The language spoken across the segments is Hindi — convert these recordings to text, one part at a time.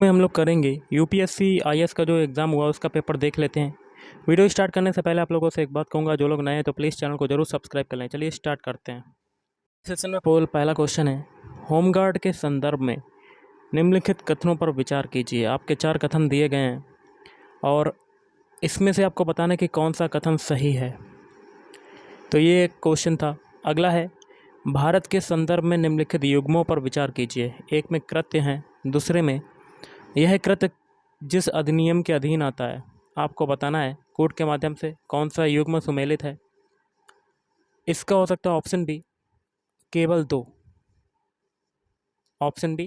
में हम लोग करेंगे यूपीएससी आईएएस का जो एग्ज़ाम हुआ उसका पेपर देख लेते हैं। वीडियो स्टार्ट करने से पहले आप लोगों से एक बात कहूँगा, जो लोग नए हैं तो प्लीज़ चैनल को जरूर सब्सक्राइब कर लें। चलिए स्टार्ट करते हैं। सेशन में पहला क्वेश्चन है, होमगार्ड के संदर्भ में निम्नलिखित कथनों पर विचार कीजिए। आपके 4 कथन दिए गए हैं और इसमें से आपको बताना है कि कौन सा कथन सही है। तो ये एक क्वेश्चन था। अगला है, भारत के संदर्भ में निम्नलिखित युग्मों पर विचार कीजिए। एक में कृत्य है, दूसरे में यह कृत्य जिस अधिनियम के अधीन आता है। आपको बताना है कोड के माध्यम से कौन सा युग्म सुमेलित है। इसका हो सकता है ऑप्शन बी केवल 2, ऑप्शन बी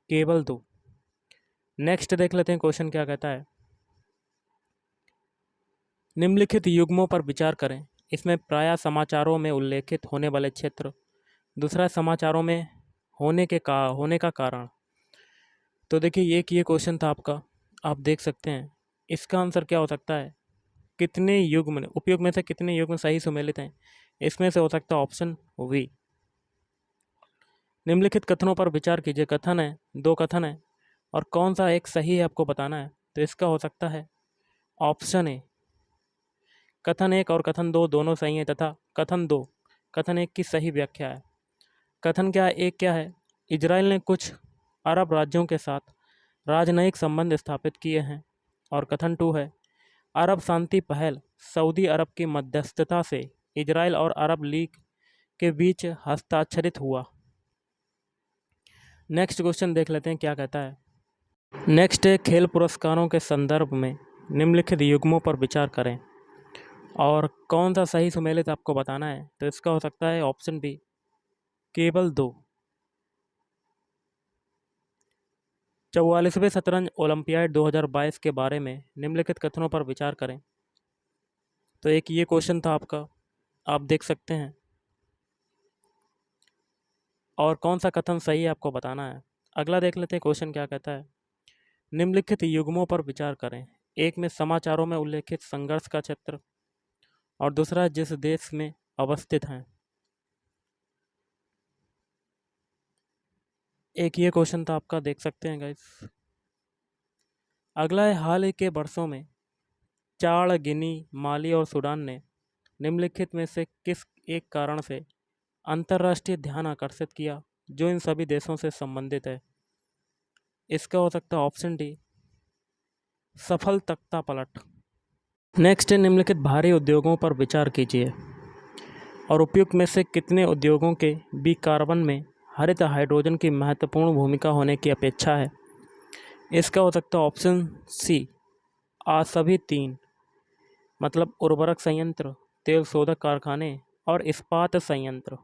केवल 2। नेक्स्ट देख लेते हैं क्वेश्चन क्या कहता है। निम्नलिखित युग्मों पर विचार करें। इसमें प्रायः समाचारों में उल्लेखित होने वाले क्षेत्र, दूसरा समाचारों में होने का कारण। तो देखिए एक ये क्वेश्चन था आपका, आप देख सकते हैं। इसका आंसर क्या हो सकता है, कितने युग्म उपयुक्त में से कितने युग्म सही सुमेलित हैं। इसमें से हो सकता है ऑप्शन वी। निम्नलिखित कथनों पर विचार कीजिए। कथन है, 2 कथन है और कौन सा एक सही है आपको बताना है। तो इसका हो सकता है ऑप्शन ए, कथन 1 और कथन 2 दोनों सही हैं तथा कथन 2 कथन 1 की सही व्याख्या है। कथन क्या है, एक क्या है, इजराइल ने कुछ अरब राज्यों के साथ राजनयिक संबंध स्थापित किए हैं। और कथन 2 है, अरब शांति पहल सऊदी अरब की मध्यस्थता से इजराइल और अरब लीग के बीच हस्ताक्षरित हुआ। नेक्स्ट क्वेश्चन देख लेते हैं क्या कहता है। नेक्स्ट है, खेल पुरस्कारों के संदर्भ में निम्नलिखित युग्मों पर विचार करें और कौन सा सही सुमेलित आपको बताना है। तो इसका हो सकता है ऑप्शन बी केवल 2। 44वें शतरंज ओलंपियाड 2022 के बारे में निम्नलिखित कथनों पर विचार करें। तो एक ये क्वेश्चन था आपका, आप देख सकते हैं। और कौन सा कथन सही है आपको बताना है। अगला देख लेते हैं क्वेश्चन क्या कहता है। निम्नलिखित युग्मों पर विचार करें। एक में समाचारों में उल्लेखित संघर्ष का क्षेत्र और दूसरा जिस देश में अवस्थित हैं। एक ये क्वेश्चन था आपका, देख सकते हैं गाइस। अगला है, हाल ही के वर्षों में चाड़, गिनी, माली और सूडान ने निम्नलिखित में से किस एक कारण से अंतर्राष्ट्रीय ध्यान आकर्षित किया जो इन सभी देशों से संबंधित है। इसका हो सकता है ऑप्शन डी सफल तख्ता पलट। नेक्स्ट है, निम्नलिखित भारी उद्योगों पर विचार कीजिए और उपयुक्त में से कितने उद्योगों के कार्बन में हरित हाइड्रोजन की महत्वपूर्ण भूमिका होने की अपेक्षा है। इसका हो सकता है ऑप्शन सी सभी 3, मतलब उर्वरक संयंत्र, तेल शोधक कारखाने और इस्पात संयंत्र।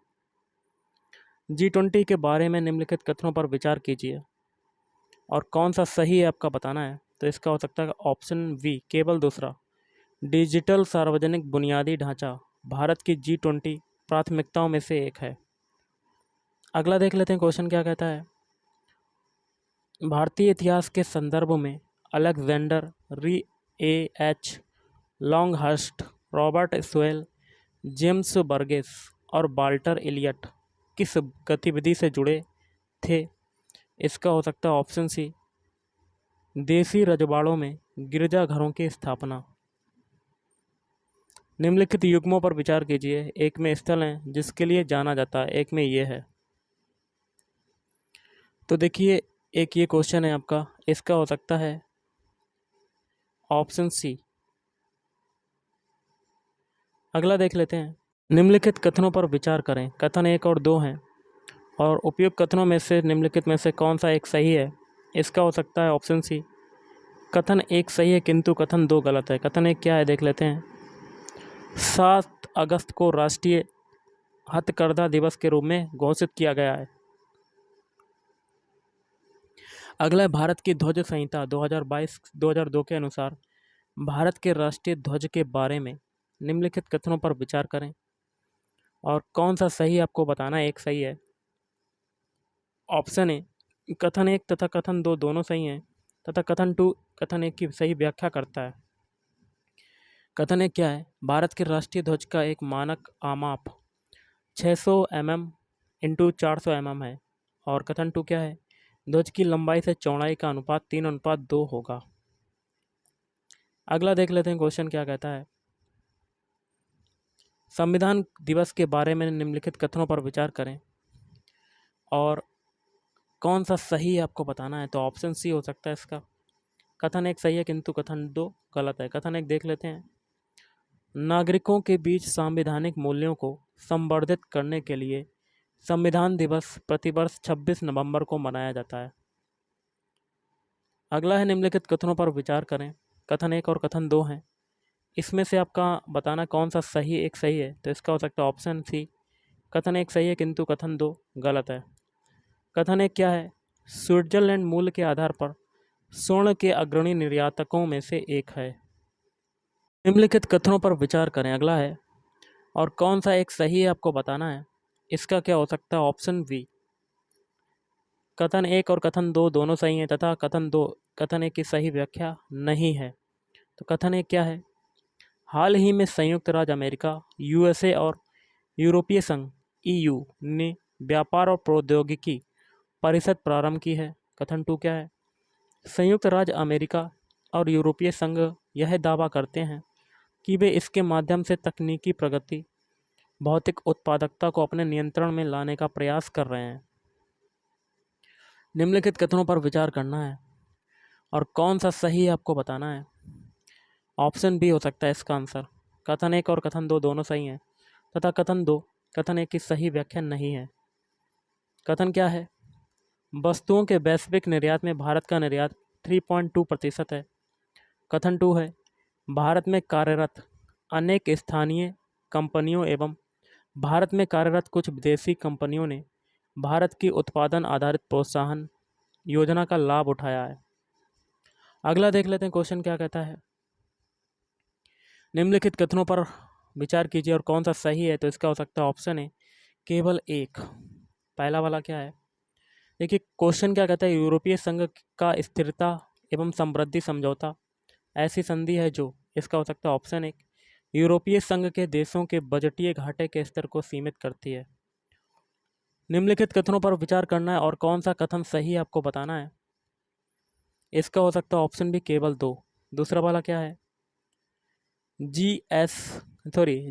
G20 के बारे में निम्नलिखित कथनों पर विचार कीजिए और कौन सा सही है आपका बताना है। तो इसका हो सकता है ऑप्शन वी केवल 2। डिजिटल सार्वजनिक बुनियादी ढांचा भारत की G20 प्राथमिकताओं में से एक है। अगला देख लेते हैं क्वेश्चन क्या कहता है। भारतीय इतिहास के संदर्भ में अलेक्जेंडर री H Longhurst, Robert swell, James Burgess और वाल्टर इलियट किस गतिविधि से जुड़े थे। इसका हो सकता है ऑप्शन सी देसी रजवाड़ों में गिरजाघरों की स्थापना। निम्नलिखित युग्मों पर विचार कीजिए। एक में स्थल है जिसके लिए जाना जाता है, एक में ये है। तो देखिए एक ये क्वेश्चन है आपका, इसका हो सकता है ऑप्शन सी। अगला देख लेते हैं। निम्नलिखित कथनों पर विचार करें। कथन 1 और 2 हैं और उपयुक्त कथनों में से निम्नलिखित में से कौन सा एक सही है। इसका हो सकता है ऑप्शन सी कथन 1 सही है किंतु कथन 2 गलत है। कथन 1 क्या है देख लेते हैं। 7 अगस्त को राष्ट्रीय हथकरघा दिवस के रूप में घोषित किया गया है। अगला है, भारत की ध्वज संहिता 2022-2002 के अनुसार भारत के राष्ट्रीय ध्वज के बारे में निम्नलिखित कथनों पर विचार करें और कौन सा सही आपको बताना है। एक सही है, ऑप्शन ए कथन 1 तथा कथन 2 दोनों सही हैं तथा कथन 2 कथन 1 की सही व्याख्या करता है। कथन 1 क्या है, भारत के राष्ट्रीय ध्वज का एक मानक आमाप 600 mm × 400 mm है। और कथन 2 क्या है, ध्वज की लंबाई से चौड़ाई का अनुपात 3:2 होगा। अगला देख लेते हैं क्वेश्चन क्या कहता है। संविधान दिवस के बारे में निम्नलिखित कथनों पर विचार करें और कौन सा सही आपको बताना है। तो ऑप्शन सी हो सकता है इसका। कथन एक सही है किंतु कथन दो गलत है। कथन एक देख लेते हैं। नागरिकों के बीच संवैधानिक मूल्यों को संवर्धित करने के लिए संविधान दिवस प्रतिवर्ष 26 नवंबर को मनाया जाता है। अगला है निम्नलिखित कथनों पर विचार करें। कथन एक और कथन दो हैं, इसमें से आपका बताना कौन सा सही एक सही है। तो इसका हो सकता है ऑप्शन सी। कथन एक सही है किंतु कथन दो गलत है। कथन एक क्या है। स्विट्जरलैंड मूल्य के आधार पर स्वर्ण के अग्रणी निर्यातकों में से एक है। निम्नलिखित कथनों पर विचार करें। अगला है और कौन सा एक सही है आपको बताना है। इसका क्या हो सकता है ऑप्शन बी। कथन एक और कथन दो दोनों सही हैं तथा कथन एक की सही व्याख्या नहीं है। तो कथन एक क्या है। हाल ही में संयुक्त राज्य अमेरिका, यूएसए और यूरोपीय संघ ईयू ने व्यापार और प्रौद्योगिकी परिषद प्रारंभ की है। कथन टू क्या है। संयुक्त राज्य अमेरिका और यूरोपीय संघ यह दावा करते हैं कि वे इसके माध्यम से तकनीकी प्रगति, भौतिक उत्पादकता को अपने नियंत्रण में लाने का प्रयास कर रहे हैं। निम्नलिखित कथनों पर विचार करना है और कौन सा सही आपको बताना है। ऑप्शन बी हो सकता है इसका आंसर। कथन एक और कथन दो दोनों सही हैं तथा कथन एक की सही व्याख्या नहीं है। कथन क्या है। वस्तुओं के वैश्विक निर्यात में भारत का निर्यात 3.2% है। कथन टू है। भारत में कार्यरत अनेक स्थानीय कंपनियों एवं भारत में कार्यरत कुछ विदेशी कंपनियों ने भारत की उत्पादन आधारित प्रोत्साहन योजना का लाभ उठाया है। अगला देख लेते हैं क्वेश्चन क्या कहता है। निम्नलिखित कथनों पर विचार कीजिए और कौन सा सही है। तो इसका हो सकता है ऑप्शन है केवल एक। पहला वाला क्या है। देखिए क्वेश्चन क्या कहता है। यूरोपीय संघ का स्थिरता एवं समृद्धि समझौता ऐसी संधि है जो, इसका हो सकता है ऑप्शन एक, यूरोपीय संघ के देशों के बजटीय घाटे के स्तर को सीमित करती है। निम्नलिखित कथनों पर विचार करना है और कौन सा कथन सही आपको बताना है। इसका हो सकता है ऑप्शन भी केवल दो। दूसरा वाला क्या है।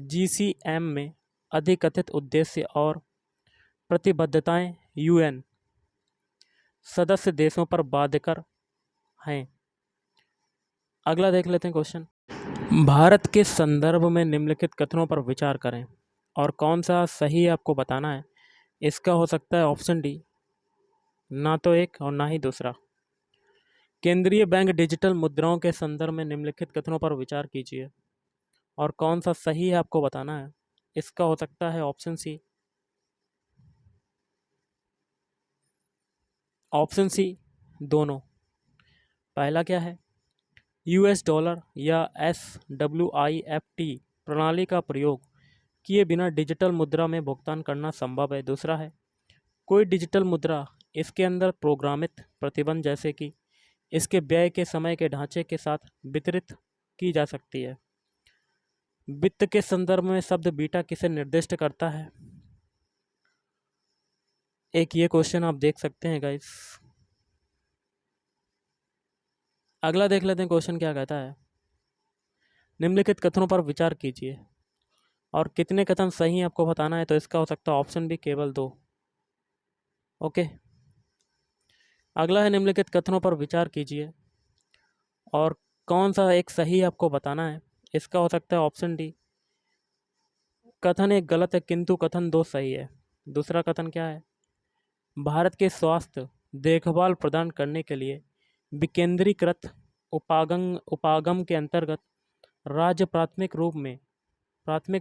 जीसीएम में अधिकथित उद्देश्य और प्रतिबद्धताएं यूएन सदस्य देशों पर बाध्यकर हैं। अगला देख लेते हैं क्वेश्चन। भारत के संदर्भ में निम्नलिखित कथनों पर विचार करें और कौन सा सही आपको बताना है। इसका हो सकता है ऑप्शन डी, ना तो एक और ना ही दूसरा। केंद्रीय बैंक डिजिटल मुद्राओं के संदर्भ में निम्नलिखित कथनों पर विचार कीजिए और कौन सा सही है आपको बताना है। इसका हो सकता है ऑप्शन सी। ऑप्शन सी दोनों। पहला क्या है। यूएस डॉलर या SWIFT प्रणाली का प्रयोग किए बिना डिजिटल मुद्रा में भुगतान करना संभव है। दूसरा है कोई डिजिटल मुद्रा इसके अंदर प्रोग्रामित प्रतिबंध जैसे कि इसके व्यय के समय के ढांचे के साथ वितरित की जा सकती है। वित्त के संदर्भ में शब्द बीटा किसे निर्दिष्ट करता है। एक ये क्वेश्चन आप देख सकते हैं गाइस। अगला देख लेते हैं क्वेश्चन क्या कहता है। निम्नलिखित कथनों पर विचार कीजिए और कितने कथन सही आपको बताना है। तो इसका हो सकता है ऑप्शन भी केवल दो। ओके। अगला है निम्नलिखित कथनों पर विचार कीजिए और कौन सा एक सही आपको बताना है। इसका हो सकता है ऑप्शन डी। कथन एक गलत है किंतु कथन दो सही है। दूसरा कथन क्या है। भारत के स्वास्थ्य देखभाल प्रदान करने के लिए विकेंद्रीकृत उपागम के अंतर्गत राज्य प्राथमिक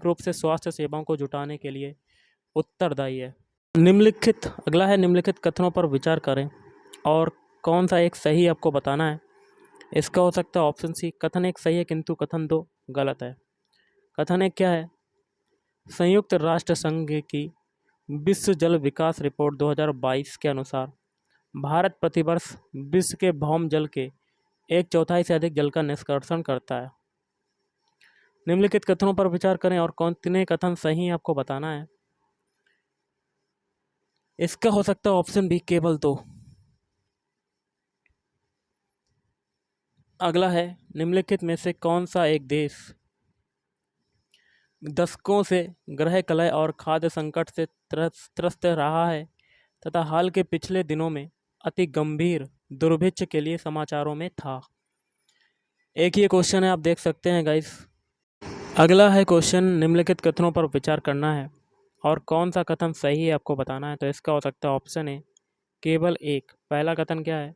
रूप से स्वास्थ्य सेवाओं को जुटाने के लिए उत्तरदायी है। अगला है निम्नलिखित कथनों पर विचार करें और कौन सा एक सही आपको बताना है। इसका हो सकता है ऑप्शन सी। कथन एक सही है किंतु कथन दो गलत है। कथन एक क्या है। संयुक्त राष्ट्र संघ की विश्व जल विकास रिपोर्ट 2022 के अनुसार भारत प्रतिवर्ष विश्व के भौम जल के 1/4 से अधिक जल का निष्कर्षण करता है। निम्नलिखित कथनों पर विचार करें और कितने कथन सही आपको बताना है। इसका हो सकता है ऑप्शन बी केवल दो। अगला है, निम्नलिखित में से कौन सा एक देश दशकों से गृह कलह और खाद्य संकट से त्रस्त रहा है तथा हाल के पिछले दिनों में अति गंभीर दुर्भिक्ष के लिए समाचारों में था। एक ये क्वेश्चन है, आप देख सकते हैं गाइस। अगला है क्वेश्चन, निम्नलिखित कथनों पर विचार करना है और कौन सा कथन सही है आपको बताना है। तो इसका हो सकता है ऑप्शन ए केवल एक। पहला कथन क्या है,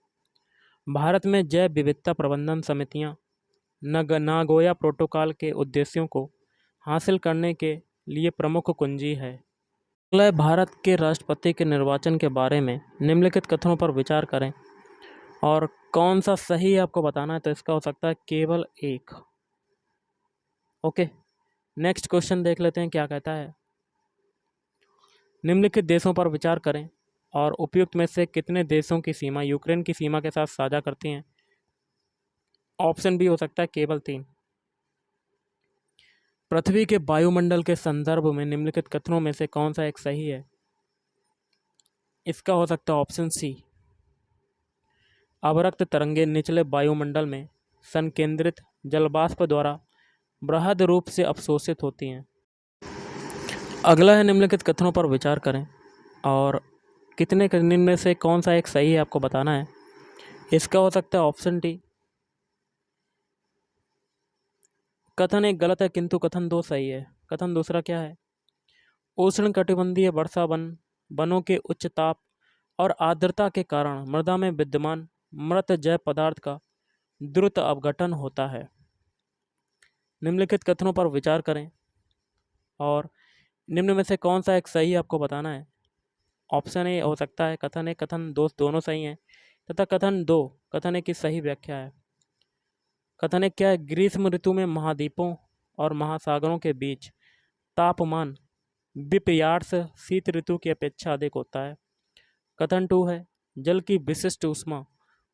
भारत में जैव विविधता प्रबंधन समितियां नागोया प्रोटोकॉल के उद्देश्यों को हासिल करने के लिए प्रमुख कुंजी है। अगला है, भारत के राष्ट्रपति के निर्वाचन के बारे में निम्नलिखित कथनों पर विचार करें और कौन सा सही है आपको बताना है। तो इसका हो सकता है केवल एक। ओके, नेक्स्ट क्वेश्चन देख लेते हैं क्या कहता है। निम्नलिखित देशों पर विचार करें और उपयुक्त में से कितने देशों की सीमा यूक्रेन की सीमा के साथ साझा करती हैं। ऑप्शन बी हो सकता है केवल 3। पृथ्वी के वायुमंडल के संदर्भ में निम्नलिखित कथनों में से कौन सा एक सही है। इसका हो सकता है ऑप्शन सी, अवरक्त तरंगें निचले वायुमंडल में संकेंद्रित जलवाष्प द्वारा बृहद रूप से अवशोषित होती हैं। अगला है, निम्नलिखित कथनों पर विचार करें और कितने कथनों में से कौन सा एक सही है आपको बताना है। इसका हो सकता है ऑप्शन डी, कथन एक गलत है किंतु कथन 2 सही है। कथन दूसरा क्या है, उष्णकटिबंधीय वर्षा वनों के उच्च ताप और आर्द्रता के कारण मृदा में विद्यमान मृत जैव पदार्थ का द्रुत अपघटन होता है। निम्नलिखित कथनों पर विचार करें और निम्न में से कौन सा एक सही आपको बताना है। ऑप्शन ए हो सकता है कथन एक कथन 2 दोनों सही हैं तथा कथन 2 कथन एक की सही व्याख्या है। कथन एक क्या है, ग्रीष्म ऋतु में महाद्वीपों और महासागरों के बीच तापमान विपर्यास शीत ऋतु की अपेक्षा अधिक होता है। कथन 2 है, जल की विशिष्ट ऊष्मा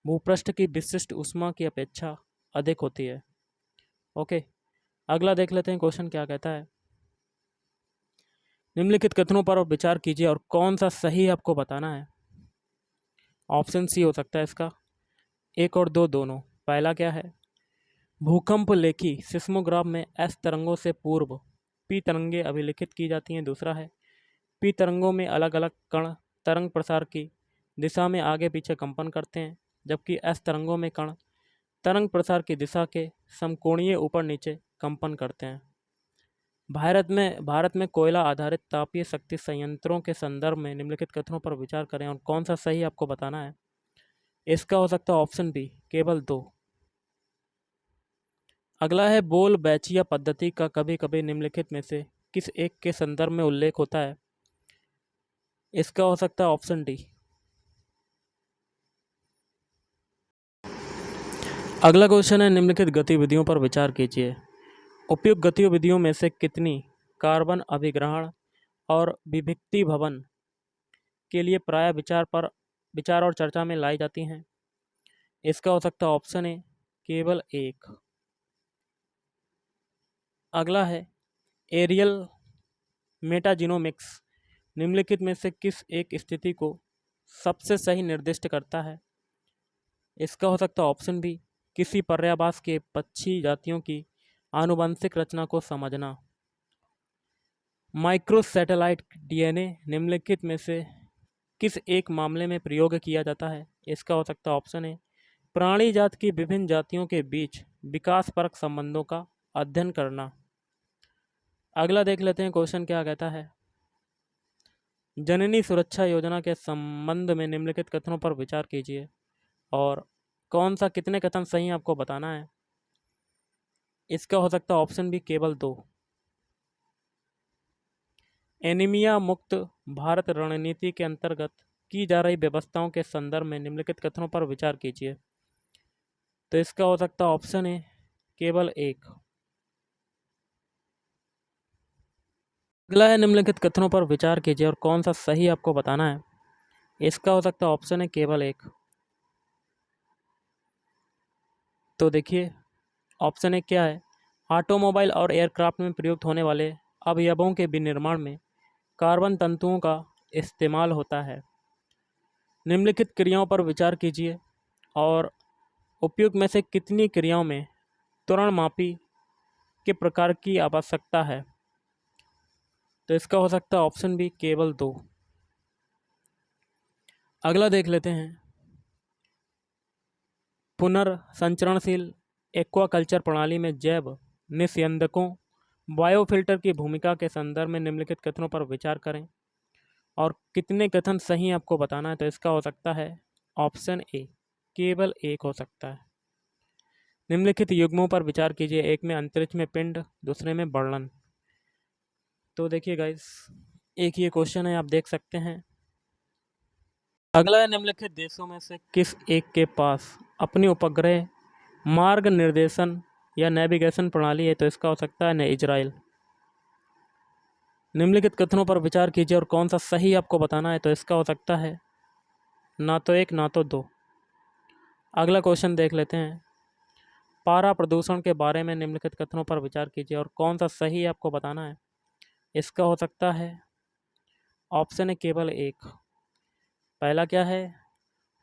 भूपृष्ठ की विशिष्ट ऊष्मा की अपेक्षा अधिक होती है। ओके, अगला देख लेते हैं क्वेश्चन क्या कहता है। निम्नलिखित कथनों पर विचार कीजिए और कौन सा सही आपको बताना है। ऑप्शन सी हो सकता है इसका, 1 और 2 दोनों। पहला क्या है, भूकंप लेखी सिस्मोग्राफ में एस तरंगों से पूर्व पी तरंगें अभिलिखित की जाती हैं। दूसरा है, पी तरंगों में अलग अलग कण तरंग प्रसार की दिशा में आगे पीछे कंपन करते हैं, जबकि एस तरंगों में कण तरंग प्रसार की दिशा के समकोणीय ऊपर नीचे कंपन करते हैं। भारत में कोयला आधारित तापीय शक्ति संयंत्रों के संदर्भ में निम्नलिखित कथनों पर विचार करें और कौन सा सही आपको बताना है। इसका हो सकता है ऑप्शन बी, केवल 2। अगला है, बोल बैचिया पद्धति का कभी कभी निम्नलिखित में से किस एक के संदर्भ में उल्लेख होता है। इसका हो सकता है ऑप्शन डी। अगला क्वेश्चन है, निम्नलिखित गतिविधियों पर विचार कीजिए। उपयुक्त गतिविधियों में से कितनी कार्बन अभिग्रहण और विभक्ति भवन के लिए प्राय विचार और चर्चा में लाई जाती हैं। इसका हो सकता है ऑप्शन ए, केवल 1। अगला है, एरियल मेटाजीनोमिक्स निम्नलिखित में से किस एक स्थिति को सबसे सही निर्दिष्ट करता है। इसका हो सकता है ऑप्शन बी, किसी पर्यावास के पक्षी जातियों की आनुवंशिक रचना को समझना। माइक्रो सैटेलाइट डीएनए निम्नलिखित में से किस एक मामले में प्रयोग किया जाता है। इसका हो सकता है ऑप्शन ए, प्राणी जात की विभिन्न जातियों के बीच विकासपरक संबंधों का अध्ययन करना। अगला देख लेते हैं क्वेश्चन क्या कहता है। जननी सुरक्षा योजना के संबंध में निम्नलिखित कथनों पर विचार कीजिए और कौन सा कितने कथन सही आपको बताना है। इसका हो सकता है ऑप्शन बी, केवल 2। एनीमिया मुक्त भारत रणनीति के अंतर्गत की जा रही व्यवस्थाओं के संदर्भ में निम्नलिखित कथनों पर विचार कीजिए। तो इसका हो सकता है ऑप्शन ए, केवल 1। अगला है, निम्नलिखित कथनों पर विचार कीजिए और कौन सा सही आपको बताना है। इसका हो सकता है ऑप्शन है केवल 1। तो देखिए ऑप्शन एक क्या है, ऑटोमोबाइल और एयरक्राफ्ट में प्रयुक्त होने वाले अवयवों के विनिर्माण में कार्बन तंतुओं का इस्तेमाल होता है। निम्नलिखित क्रियाओं पर विचार कीजिए और उपयुक्त में से कितनी क्रियाओं में त्वरणमापी के प्रकार की आवश्यकता है? तो इसका हो सकता है ऑप्शन बी केवल 2। अगला देख लेते हैं, पुनर्संचरणशील एक्वाकल्चर प्रणाली में जैव निस्यंदकों बायोफिल्टर की भूमिका के संदर्भ में निम्नलिखित कथनों पर विचार करें और कितने कथन सही आपको बताना है। तो इसका हो सकता है ऑप्शन ए केवल 1 हो सकता है। निम्नलिखित युग्मों पर विचार कीजिए, एक में अंतरिक्ष में पिंड, दूसरे में वर्णन। तो देखिए गाइस, एक ये क्वेश्चन है, आप देख सकते हैं। अगला है, निम्नलिखित देशों में से किस एक के पास अपनी उपग्रह मार्ग निर्देशन या नेविगेशन प्रणाली है? तो इसका हो सकता है इजराइल। निम्नलिखित कथनों पर विचार कीजिए और कौन सा सही आपको बताना है। तो इसका हो सकता है ना तो 1 ना तो 2। अगला क्वेश्चन देख लेते हैं, पारा प्रदूषण के बारे में निम्नलिखित कथनों पर विचार कीजिए और कौन सा सही आपको बताना है। इसका हो सकता है ऑप्शन है केवल 1। पहला क्या है,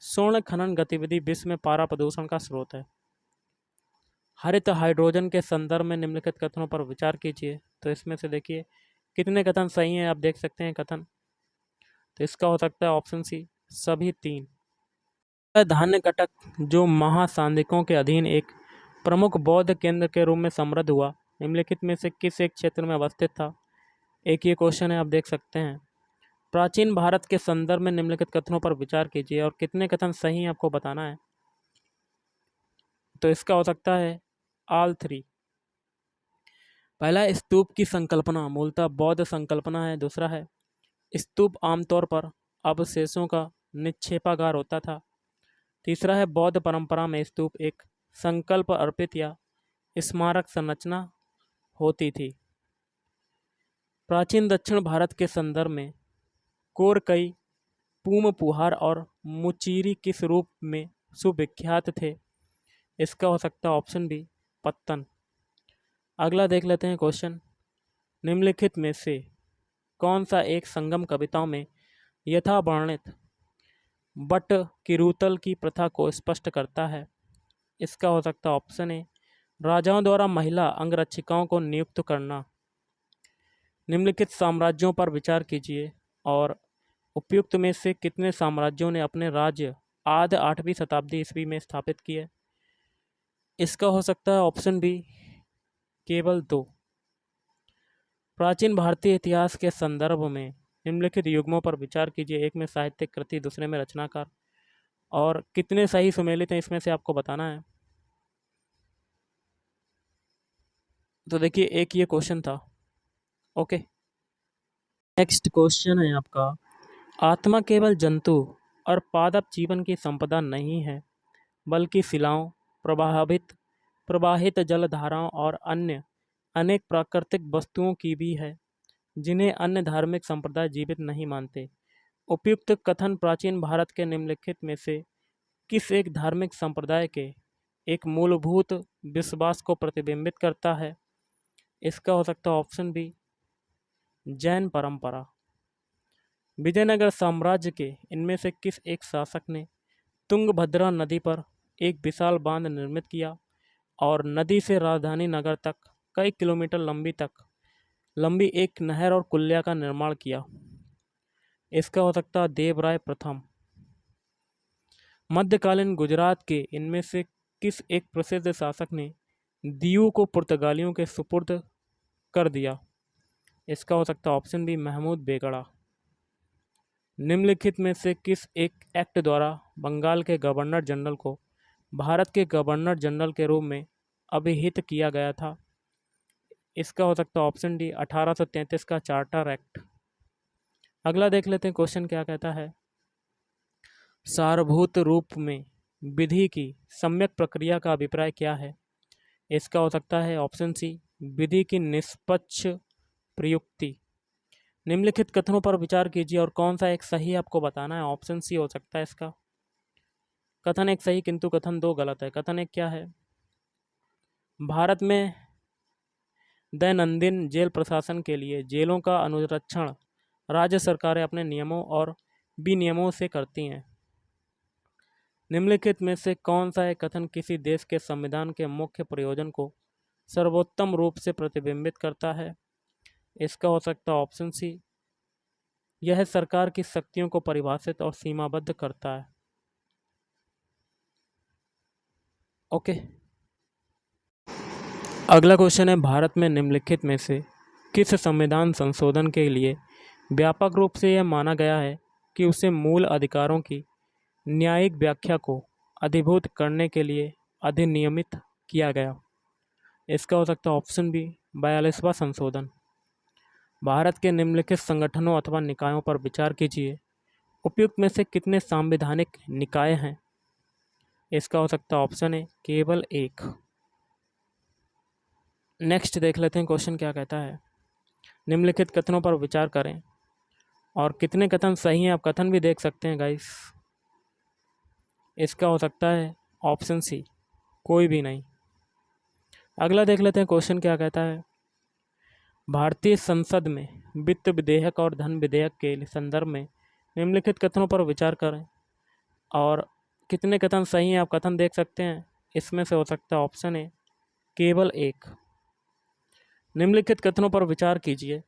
स्वर्ण खनन गतिविधि विश्व में पारा प्रदूषण का स्रोत है। हरित हाइड्रोजन के संदर्भ में निम्नलिखित कथनों पर विचार कीजिए। तो इसमें से देखिए कितने कथन सही हैं, आप देख सकते हैं कथन। तो इसका हो सकता है ऑप्शन सी सभी 3। धान्य कटक जो महासांधिकों के अधीन एक प्रमुख बौद्ध केंद्र के रूप में समृद्ध हुआ, निम्नलिखित में से किस एक क्षेत्र में अवस्थित था? एक ये क्वेश्चन है, आप देख सकते हैं। प्राचीन भारत के संदर्भ में निम्नलिखित कथनों पर विचार कीजिए और कितने कथन सही आपको बताना है। तो इसका हो सकता है ऑल 3। पहला है, स्तूप की संकल्पना मूलतः बौद्ध संकल्पना है। दूसरा है, स्तूप आमतौर पर अवशेषों का निक्षेपागार होता था। तीसरा है, बौद्ध परंपरा में स्तूप एक संकल्प अर्पित या स्मारक संरचना होती थी। प्राचीन दक्षिण भारत के संदर्भ में कोरकई, पूम पुहार और मुचीरी किस रूप में सुविख्यात थे? इसका हो सकता है ऑप्शन बी पत्तन। अगला देख लेते हैं क्वेश्चन, निम्नलिखित में से कौन सा एक संगम कविताओं में यथा वर्णित बट किरुतल की प्रथा को स्पष्ट करता है? इसका हो सकता है ऑप्शन ए राजाओं द्वारा महिला अंगरक्षिकाओं को नियुक्त करना। निम्नलिखित साम्राज्यों पर विचार कीजिए और उपयुक्त में से कितने साम्राज्यों ने अपने राज्य आदि 8वीं शताब्दी ईस्वी में स्थापित किए? इसका हो सकता है ऑप्शन बी केवल 2। प्राचीन भारतीय इतिहास के संदर्भ में निम्नलिखित युग्मों पर विचार कीजिए, एक में साहित्यिक कृति, दूसरे में रचनाकार, और कितने सही सुमेलित हैं इसमें से आपको बताना है। तो देखिए एक ये क्वेश्चन था। ओके, नेक्स्ट क्वेश्चन है आपका, आत्मा केवल जंतु और पादप जीवन की संपदा नहीं है, बल्कि शिलाओं, प्रवाहित जलधाराओं और अन्य अनेक प्राकृतिक वस्तुओं की भी है, जिन्हें अन्य धार्मिक संप्रदाय जीवित नहीं मानते। उपयुक्त कथन प्राचीन भारत के निम्नलिखित में से किस एक धार्मिक संप्रदाय के एक मूलभूत विश्वास को प्रतिबिंबित करता है? इसका हो सकता है ऑप्शन बी जैन परंपरा। विजयनगर साम्राज्य के इनमें से किस एक शासक ने तुंगभद्रा नदी पर एक विशाल बांध निर्मित किया और नदी से राजधानी नगर तक कई किलोमीटर लंबी एक नहर और कुल्या का निर्माण किया? इसका हो सकता है देवराय प्रथम। मध्यकालीन गुजरात के इनमें से किस एक प्रसिद्ध शासक ने दीऊ को पुर्तगालियों के सुपुर्द कर दिया? इसका हो सकता है ऑप्शन बी महमूद बेगड़ा। निम्नलिखित में से किस एक एक्ट द्वारा बंगाल के गवर्नर जनरल को भारत के गवर्नर जनरल के रूप में अभिहित किया गया था? इसका हो सकता है ऑप्शन डी 1833 का चार्टर एक्ट। अगला देख लेते हैं क्वेश्चन क्या कहता है, सारभूत रूप में विधि की सम्यक प्रक्रिया का अभिप्राय क्या है? इसका हो सकता है ऑप्शन सी विधि की निष्पक्ष प्रयुक्ति। निम्नलिखित कथनों पर विचार कीजिए और कौन सा एक सही आपको बताना है। ऑप्शन सी हो सकता है इसका। कथन एक सही किंतु कथन 2 गलत है। कथन एक क्या है, भारत में दैनंदिन जेल प्रशासन के लिए जेलों का अनुरक्षण राज्य सरकारें अपने नियमों और विनियमों से करती हैं। निम्नलिखित में से कौन सा एक कथन किसी देश के संविधान के मुख्य प्रयोजन को सर्वोत्तम रूप से प्रतिबिंबित करता है? इसका हो सकता है ऑप्शन सी, यह सरकार की शक्तियों को परिभाषित और सीमाबद्ध करता है। ओके, अगला क्वेश्चन है, भारत में निम्नलिखित में से किस संविधान संशोधन के लिए व्यापक रूप से यह माना गया है कि उसे मूल अधिकारों की न्यायिक व्याख्या को अधिभूत करने के लिए अधिनियमित किया गया? इसका हो सकता है ऑप्शन बी, 42वां संशोधन। भारत के निम्नलिखित संगठनों अथवा निकायों पर विचार कीजिए, उपयुक्त में से कितने संवैधानिक निकाय हैं? इसका हो सकता है ऑप्शन ए, केवल एक। नेक्स्ट देख लेते हैं क्वेश्चन क्या कहता है। निम्नलिखित कथनों पर विचार करें और कितने कथन सही हैं आप कथन भी देख सकते हैं गाइस। इसका हो सकता है ऑप्शन सी, कोई भी नहीं। अगला देख लेते हैं क्वेश्चन क्या कहता है। भारतीय संसद में वित्त विधेयक और धन विधेयक के संदर्भ में निम्नलिखित कथनों पर विचार करें और कितने कथन सही हैं आप कथन देख सकते हैं। इसमें से हो सकता है ऑप्शन ए, केवल एक। निम्नलिखित कथनों पर विचार कीजिए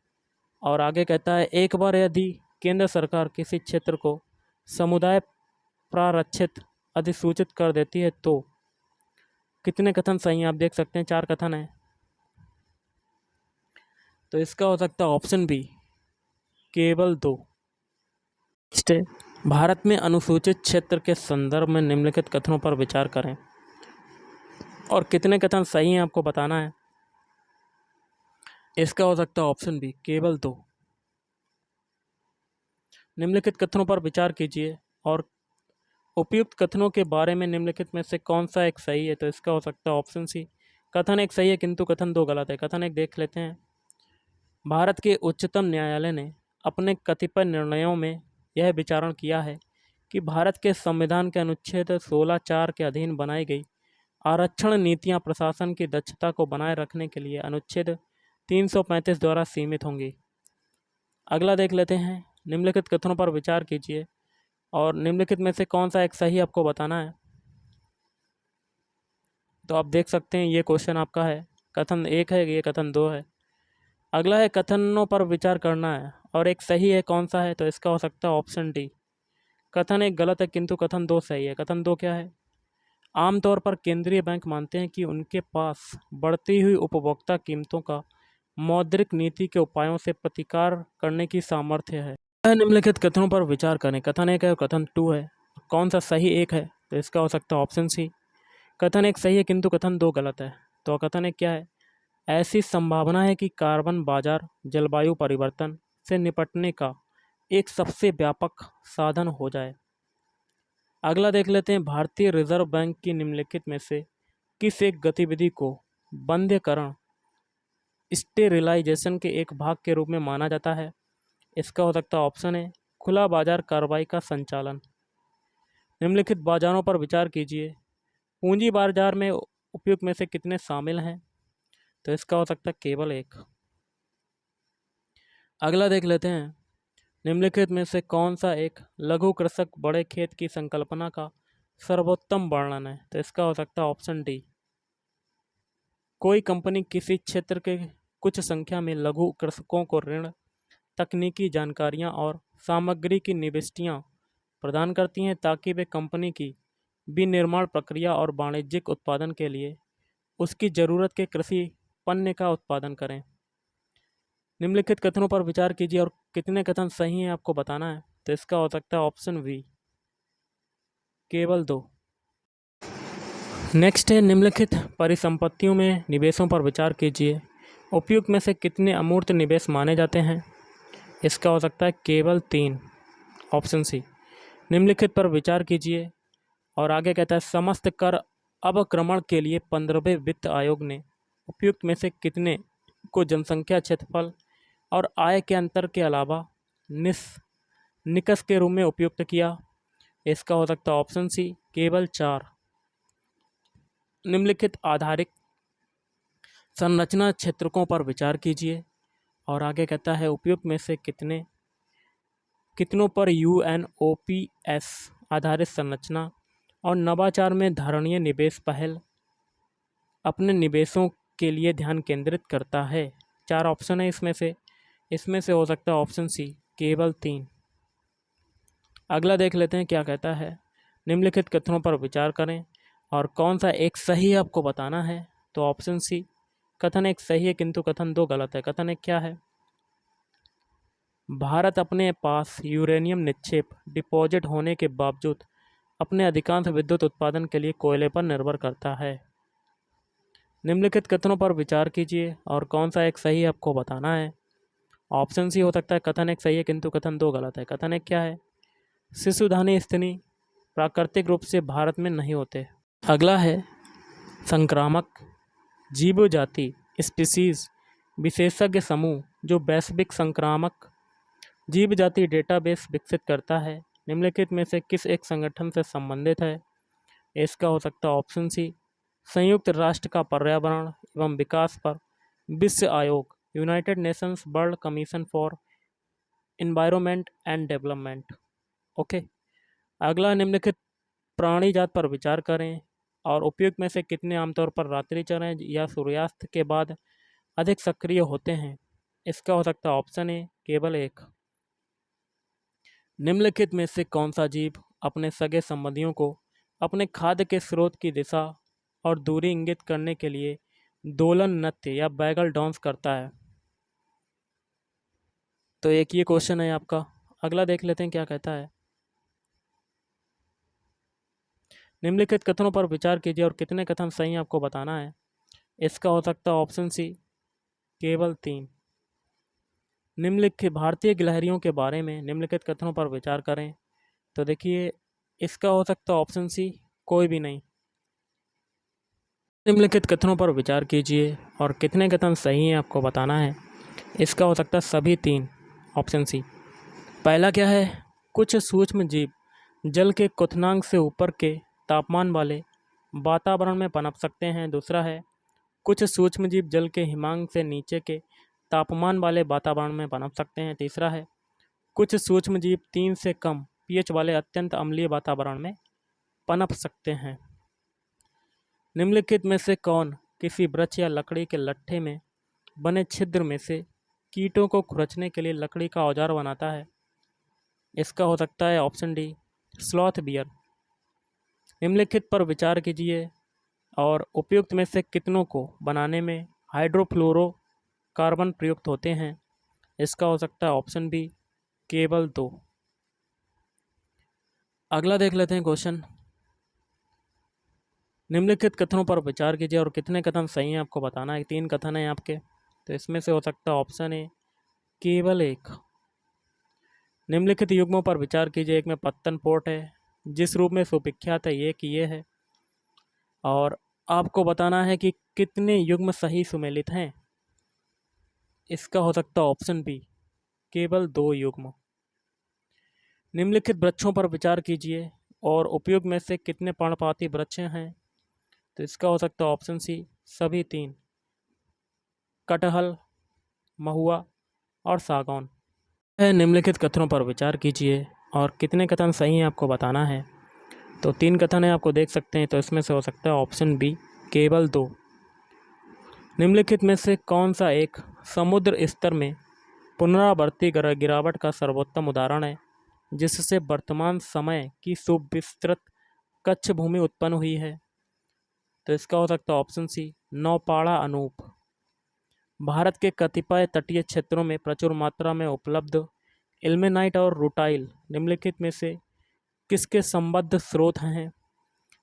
और आगे कहता है, एक बार यदि केंद्र सरकार किसी क्षेत्र को समुदाय प्रारक्षित अधिसूचित कर देती है तो कितने कथन सही हैं आप देख सकते हैं, 4 कथन हैं। तो इसका हो सकता है ऑप्शन बी, केवल 2। भारत में अनुसूचित क्षेत्र के संदर्भ में निम्नलिखित कथनों पर विचार करें और कितने कथन सही हैं आपको बताना है। इसका हो सकता है ऑप्शन बी, केवल 2। निम्नलिखित कथनों पर विचार कीजिए और उपयुक्त कथनों के बारे में निम्नलिखित में से कौन सा एक सही है। तो इसका हो सकता है ऑप्शन सी, कथन एक सही है किंतु कथन 2 गलत है। कथन एक देख लेते हैं। भारत के उच्चतम न्यायालय ने अपने कतिपय निर्णयों में यह विचारण किया है कि भारत के संविधान के अनुच्छेद 16(4) के अधीन बनाई गई आरक्षण नीतियां प्रशासन की दक्षता को बनाए रखने के लिए अनुच्छेद 335 द्वारा सीमित होंगी। अगला देख लेते हैं। निम्नलिखित कथनों पर विचार कीजिए और निम्नलिखित में से कौन सा एक सही आपको बताना है। तो आप देख सकते हैं ये क्वेश्चन आपका है, कथन 1 है, ये कथन 2 है। अगला है कथनों पर विचार करना है और एक सही है, कौन सा है। तो इसका हो सकता है ऑप्शन डी, कथन 1 गलत है किंतु कथन 2 सही है। कथन 2 क्या है। आमतौर पर केंद्रीय बैंक मानते हैं कि उनके पास बढ़ती हुई उपभोक्ता कीमतों का मौद्रिक नीति के उपायों से प्रतिकार करने की सामर्थ्य है। निम्नलिखित कथनों पर विचार करें। कथन 1 है और कथन 2 है, कौन सा सही एक है। तो इसका हो सकता है ऑप्शन सी, कथन 1 सही है किंतु कथन 2 गलत है। तो कथन 1 क्या है। ऐसी संभावना है कि कार्बन बाजार जलवायु परिवर्तन से निपटने का एक सबसे व्यापक साधन हो जाए। अगला देख लेते हैं। भारतीय रिजर्व बैंक की निम्नलिखित में से किस एक गतिविधि को बंध्यकरण स्टेरिलाइजेशन के एक भाग के रूप में माना जाता है। इसका हो सकता है ऑप्शन है, खुला बाजार कार्रवाई का संचालन। निम्नलिखित बाजारों पर विचार कीजिए, पूंजी बाजार में उपयुक्त में से कितने शामिल हैं। तो इसका हो सकता है केवल एक। अगला देख लेते हैं। निम्नलिखित में से कौन सा एक लघु कृषक बड़े खेत की संकल्पना का सर्वोत्तम वर्णन है। तो इसका हो सकता है ऑप्शन डी, कोई कंपनी किसी क्षेत्र के कुछ संख्या में लघु कृषकों को ऋण, तकनीकी जानकारियां और सामग्री की निविष्टियां प्रदान करती हैं ताकि वे कंपनी की विनिर्माण प्रक्रिया और वाणिज्यिक उत्पादन के लिए उसकी ज़रूरत के कृषि पण्य का उत्पादन करें। निम्नलिखित कथनों पर विचार कीजिए और कितने कथन सही हैं आपको बताना है। तो इसका हो सकता है ऑप्शन बी, केवल 2। नेक्स्ट है, निम्नलिखित परिसंपत्तियों में निवेशों पर विचार कीजिए, उपयुक्त में से कितने अमूर्त निवेश माने जाते हैं। इसका हो सकता है केवल 3, ऑप्शन सी। निम्नलिखित पर विचार कीजिए और आगे कहता है, समस्त कर अवक्रमण के लिए 15वें वित्त आयोग ने उपयुक्त में से कितने को जनसंख्या, क्षेत्रफल और आय के अंतर के अलावा निकष के रूप में उपयुक्त किया। इसका हो सकता है ऑप्शन सी, केवल 4। निम्नलिखित आधारित संरचना क्षेत्रकों पर विचार कीजिए और आगे कहता है, उपयुक्त में से कितनों पर UNOPS आधारित संरचना और नवाचार में धारणीय निवेश पहल अपने निवेशों के लिए ध्यान केंद्रित करता है। 4 ऑप्शन है इसमें से हो सकता है ऑप्शन सी केवल 3। अगला देख लेते हैं क्या कहता है। निम्नलिखित कथनों पर विचार करें और कौन सा एक सही आपको बताना है। तो ऑप्शन सी कथन 1 सही है किंतु कथन 2 गलत है। कथन 1 क्या है? भारत अपने पास यूरेनियम निक्षेप डिपॉजिट होने के बावजूद अपने अधिकांश विद्युत उत्पादन के लिए कोयले पर निर्भर करता है। निम्नलिखित कथनों पर विचार कीजिए और कौन सा एक सही आपको बताना है। ऑप्शन सी हो सकता है कथन 1 सही है किंतु कथन 2 गलत है। कथन 1 क्या है? शिशुधानी स्तनी प्राकृतिक रूप से भारत में नहीं होते। अगला है संक्रामक जीव जाति स्पीसीज विशेषज्ञ समूह जो वैश्विक संक्रामक जीव जाति डेटाबेस विकसित करता है निम्नलिखित में से किस एक संगठन से संबंधित है। इसका हो सकता है ऑप्शन सी संयुक्त राष्ट्र का पर्यावरण एवं विकास पर विश्व आयोग United Nations world commission for environment and development. Okay. अगला निम्नलिखित प्राणी जात पर विचार करें और उपयुक्त में से कितने आमतौर पर रात्रि चरण या सूर्यास्त के बाद अधिक सक्रिय होते हैं। इसका हो सकता है ऑप्शन ए केवल 1। निम्नलिखित में से कौन सा जीव अपने सगे संबंधियों को अपने खाद्य के स्रोत की दिशा और दूरी इंगित करने के लिए दोलन नृत्य या बैगल डांस करता है। तो एक ये क्वेश्चन है आपका। अगला देख लेते हैं क्या कहता है। निम्नलिखित कथनों पर विचार कीजिए और कितने कथन सही आपको बताना है। इसका हो सकता है ऑप्शन सी केवल 3। निम्नलिखित भारतीय गिलहरियों के बारे में निम्नलिखित कथनों पर विचार करें। तो देखिए इसका हो सकता है ऑप्शन सी कोई भी नहीं। निम्नलिखित कथनों पर विचार कीजिए और कितने कथन सही हैं आपको बताना है। इसका हो सकता है सभी 3। Option C. पहला क्या है? कुछ सूक्ष्म जीव जल के क्वथनांक से ऊपर के तापमान वाले वातावरण में पनप सकते हैं। दूसरा है कुछ सूक्ष्म जीव जल के हिमांक से नीचे के तापमान वाले वातावरण में पनप सकते हैं। तीसरा है कुछ सूक्ष्म जीव 3 से कम पीएच वाले अत्यंत अम्लीय वातावरण में पनप सकते हैं। निम्नलिखित में से कौन किसी वृक्ष या लकड़ी के लट्ठे में बने छिद्र में से कीटों को खुरचने के लिए लकड़ी का औजार बनाता है। इसका हो सकता है ऑप्शन डी स्लॉथ बियर। निम्नलिखित पर विचार कीजिए और उपयुक्त में से कितनों को बनाने में हाइड्रोफ्लोरोकार्बन प्रयुक्त होते हैं। इसका हो सकता है ऑप्शन बी केवल 2। अगला देख लेते हैं क्वेश्चन। निम्नलिखित कथनों पर विचार कीजिए और कितने कथन सही हैं आपको बताना है। 3 कथन हैं आपके, तो इसमें से हो सकता है ऑप्शन ए केवल 1। निम्नलिखित युग्मों पर विचार कीजिए। एक में पत्तन पोर्ट है जिस रूप में सुविख्यात है ये है और आपको बताना है कि कितने युग्म सही सुमेलित हैं। इसका हो सकता है ऑप्शन बी केवल 2 युग्म। निम्नलिखित वृक्षों पर विचार कीजिए और उपयुक्त में से कितने पर्णपाती वृक्ष हैं। तो इसका हो सकता है ऑप्शन सी सभी 3 कटहल महुआ और सागौन। निम्नलिखित कथनों पर विचार कीजिए और कितने कथन सही हैं आपको बताना है। तो 3 कथन है आपको देख सकते हैं, तो इसमें से हो सकता है ऑप्शन बी केवल 2। निम्नलिखित में से कौन सा एक समुद्र स्तर में पुनरावर्ती गिरावट का सर्वोत्तम उदाहरण है जिससे वर्तमान समय की सुविस्तृत कच्छ भूमि उत्पन्न हुई है। तो इसका हो सकता है ऑप्शन सी नौपाड़ा अनूप। भारत के कतिपय तटीय क्षेत्रों में प्रचुर मात्रा में उपलब्ध इल्मेनाइट और रूटाइल निम्नलिखित में से किसके संबद्ध स्रोत हैं।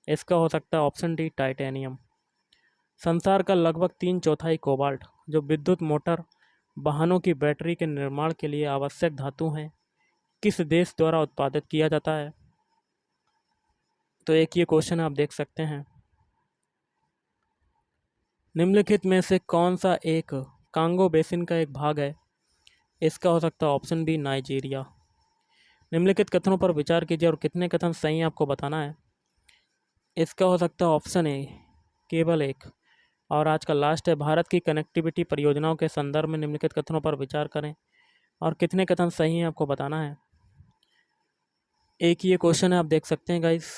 इसका हो सकता है ऑप्शन डी टाइटेनियम। संसार का लगभग 3/4 कोबाल्ट जो विद्युत मोटर वाहनों की बैटरी के निर्माण के लिए आवश्यक धातु हैं किस देश द्वारा उत्पादित किया जाता है। तो एक ये क्वेश्चन आप देख सकते हैं। निम्नलिखित में से कौन सा एक कांगो बेसिन का एक भाग है। इसका हो सकता है ऑप्शन बी नाइजीरिया। निम्नलिखित कथनों पर विचार कीजिए और कितने कथन सही आपको बताना है। इसका हो सकता है ऑप्शन ए केवल 1। और आज का लास्ट है भारत की कनेक्टिविटी परियोजनाओं के संदर्भ में निम्नलिखित कथनों पर विचार करें और कितने कथन सही हैं आपको बताना है। एक ये क्वेश्चन है आप देख सकते हैं गाइस।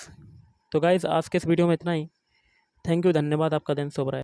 तो गाइज़ आज के इस वीडियो में इतना ही। थैंक यू, धन्यवाद, आपका दिन शुभ रहे।